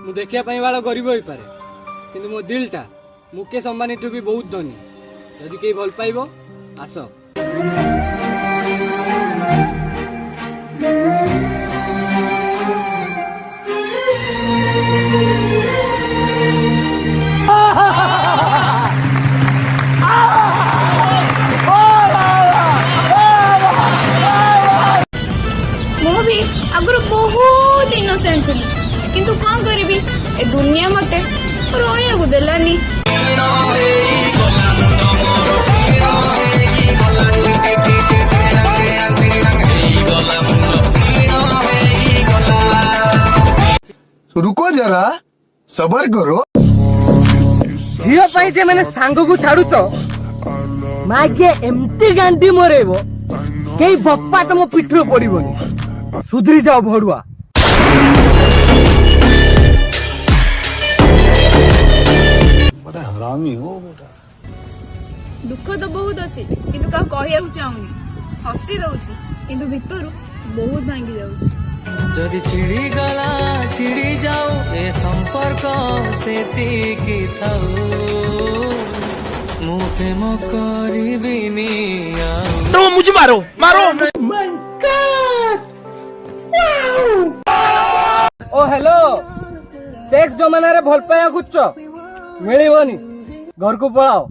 मु देखिया पई वाला गरीब होई पारे किंतु मो दिलटा मुकेश अंबानी ठू भी बहुत धनी यदि केही भल पाइबो आस आगुर बहुत इनोसेंट थी किंतु कौन करी ए दुनिया मते रोया को देलानी। रुको जरा सबर करो झील पाई जे मैंने सांग को छाड़ू मागे एमती गांधी मरेबो कई बप्पा तुम पिठर पड़ोनी सुधरी जाओ भड़ुआ। बड़ा हरामी हो बेटा। दुख तो बहुत अच्छी किंतु का कहया चाहूनी हसी दउची किंतु भितर बहुत भांगी जाउची। जदि छिड़ी गला छिड़ी जाओ ए संपर्क सेतिकी थाऊ मु प्रेम करिबिनी तो मुझे मारो मारो। ओ हेलो सेक्स जमाना रे भल पाया कुछ मिलिबनी घर को पळाओ।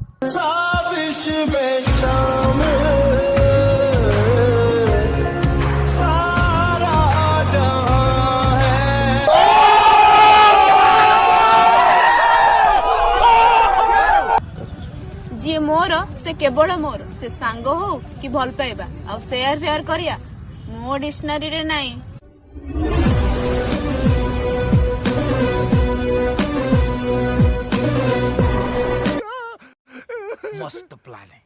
जी मोर से केवल मोर से सांग हो कि भल पाइबा आ शेयर फेयर करिया मो डिक्शनरी रे नाही। मस्त प्लान है।